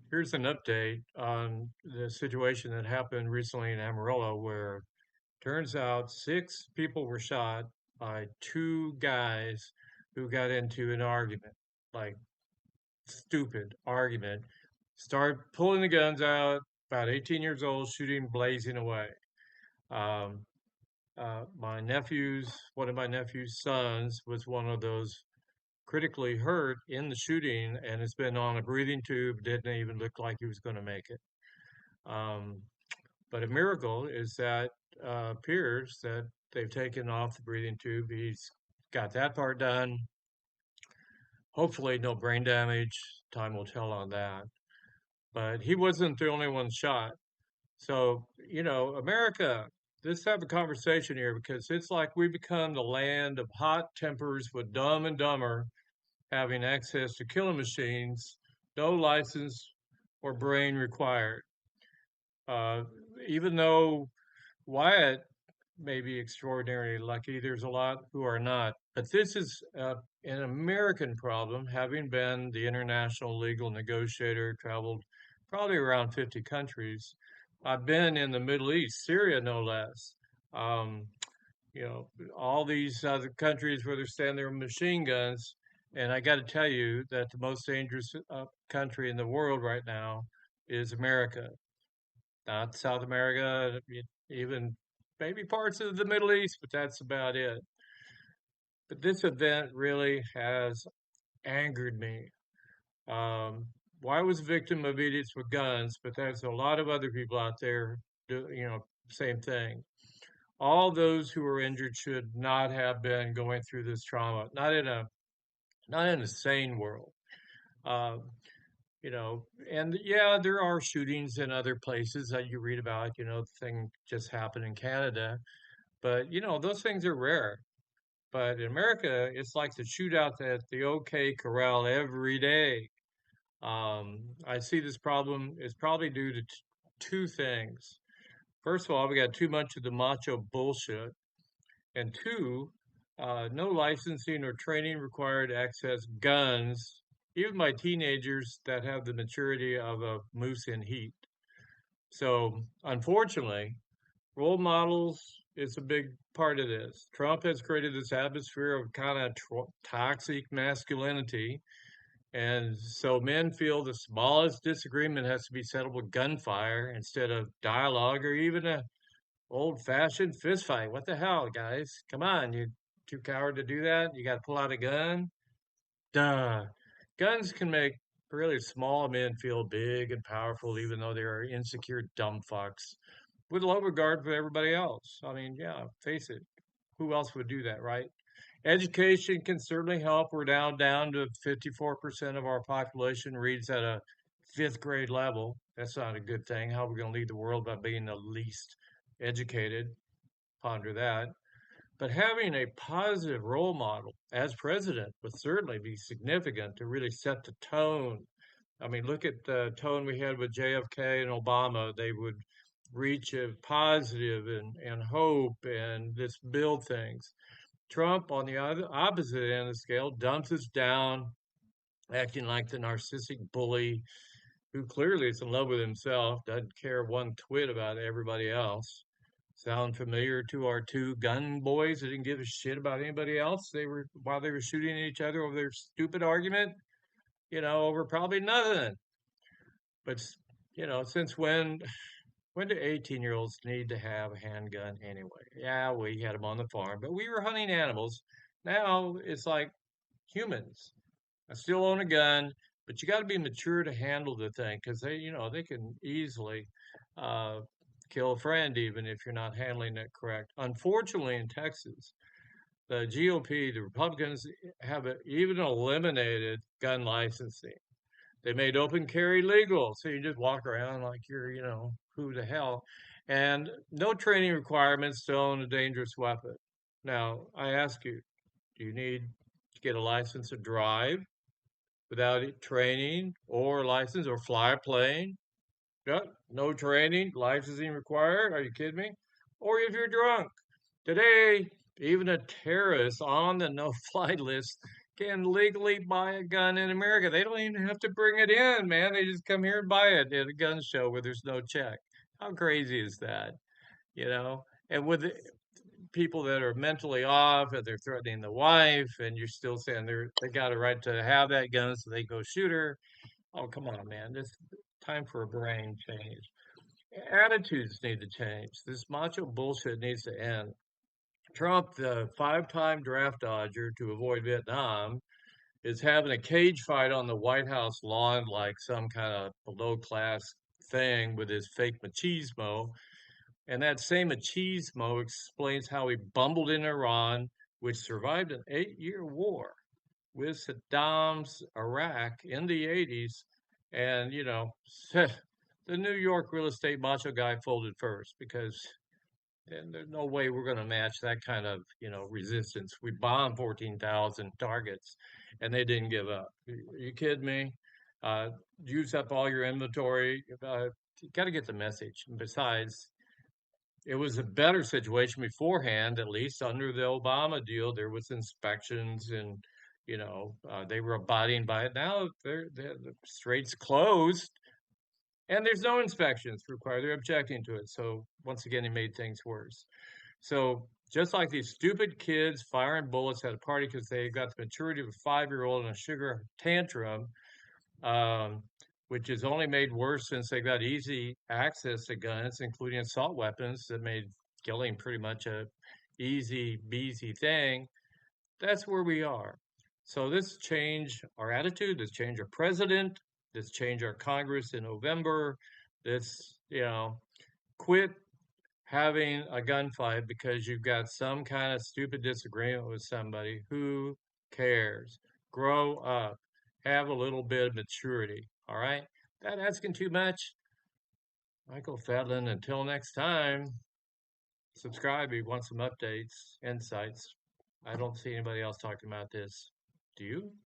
Here's an update on the situation that happened recently in Amarillo, where turns out six people were shot by two guys who got into an argument, like stupid argument, started pulling the guns out, about 18 years old, shooting, blazing away. Um, one of my nephew's sons was one of those critically hurt in the shooting and has been on a breathing tube, didn't even look like he was going to make it. Um, but a miracle is that appears that they've taken off the breathing tube. He's got that part done. Hopefully, no brain damage. Time will tell on that. But he wasn't the only one shot. So, America, let's have a conversation here because it's like we become the land of hot tempers with Dumb and Dumber having access to killing machines, no license or brain required. Uh, Even though Wyatt may be extraordinarily lucky. There's a lot who are not. But this is an American problem, having been the international legal negotiator, traveled probably around 50 countries. I've been in the Middle East, Syria no less. Um, you know, all these other countries where they're standing there with machine guns. And I got to tell you that the most dangerous country in the world right now is America, not South America, even maybe parts of the Middle East, but that's about it. But this event really has angered me. Um, well, I was a victim of idiots with guns, but there's a lot of other people out there do, same thing. All those who were injured should not have been going through this trauma, not in a sane world. Um, and yeah, there are shootings in other places that you read about. The thing just happened in Canada, but those things are rare. But in America, it's like the shootout at the OK Corral every day. I see this problem is probably due to two things. First of all, we got too much of the macho bullshit, and two, no licensing or training required to access guns, even by teenagers that have the maturity of a moose in heat. So, unfortunately, role models is a big part of this. Trump has created this atmosphere of kind of toxic masculinity. And so men feel the smallest disagreement has to be settled with gunfire instead of dialogue or even a old fashioned fist fight. What the hell, guys? Come on, you too coward to do that? You got to pull out a gun? Duh. Guns can make really small men feel big and powerful, even though they are insecure dumb fucks with low regard for everybody else. I mean, yeah, face it. Who else would do that, right? Education can certainly help. We're down to 54% of our population reads at a fifth grade level. That's not a good thing. How are we going to lead the world by being the least educated? Ponder that. But having a positive role model as president would certainly be significant to really set the tone. I mean, look at the tone we had with JFK and Obama. They would reach a positive and hope and just build things. Trump, on the other opposite end of the scale, dumps us down, acting like the narcissistic bully who clearly is in love with himself, doesn't care one twit about everybody else. Sound familiar to our two gun boys that didn't give a shit about anybody else? While they were shooting at each other over their stupid argument, over probably nothing. But since when do 18-year-olds need to have a handgun anyway? Yeah, we had them on the farm, but we were hunting animals. Now it's like humans. I still own a gun, but you got to be mature to handle the thing because they can easily uh, kill a friend even if you're not handling it correct. Unfortunately, in Texas, the GOP, the Republicans, have even eliminated gun licensing. They made open carry legal, so you just walk around like you're, who the hell, and no training requirements to own a dangerous weapon. Now, I ask you, do you need to get a license to drive without training or license or fly a plane? Yeah, no training, licensing required. Are you kidding me? Or if you're drunk. Today, even a terrorist on the no-fly list can legally buy a gun in America. They don't even have to bring it in, man. They just come here and buy it at a gun show where there's no check. How crazy is that? You know? And with people that are mentally off and they're threatening the wife, and you're still saying they got a right to have that gun, so they go shoot her. Oh, come on, man. This time for a brain change. Attitudes need to change. This macho bullshit needs to end. Trump, the five-time draft dodger to avoid Vietnam, is having a cage fight on the White House lawn like some kind of below-class thing with his fake machismo. And that same machismo explains how he bumbled in Iran, which survived an 8-year war with Saddam's Iraq in the 80s. And, the New York real estate macho guy folded first because and there's no way we're going to match that kind of, resistance. We bombed 14,000 targets and they didn't give up. Are you kidding me? Uh, use up all your inventory. You got to get the message. And besides, it was a better situation beforehand, at least under the Obama deal. There was inspections and, they were abiding by it. Now the strait's closed and there's no inspections required. They're objecting to it. So once again, he made things worse. So just like these stupid kids firing bullets at a party because they got the maturity of a 5-year-old in a sugar tantrum, um, which is only made worse since they got easy access to guns, including assault weapons that made killing pretty much a easy beasy thing. That's where we are. So this change our attitude, this change our president, this change our Congress in November, this, quit having a gunfight because you've got some kind of stupid disagreement with somebody. Who cares? Grow up. Have a little bit of maturity. All right? That asking too much? Michael Fedlin, until next time, subscribe if you want some updates, insights. I don't see anybody else talking about this. Do you?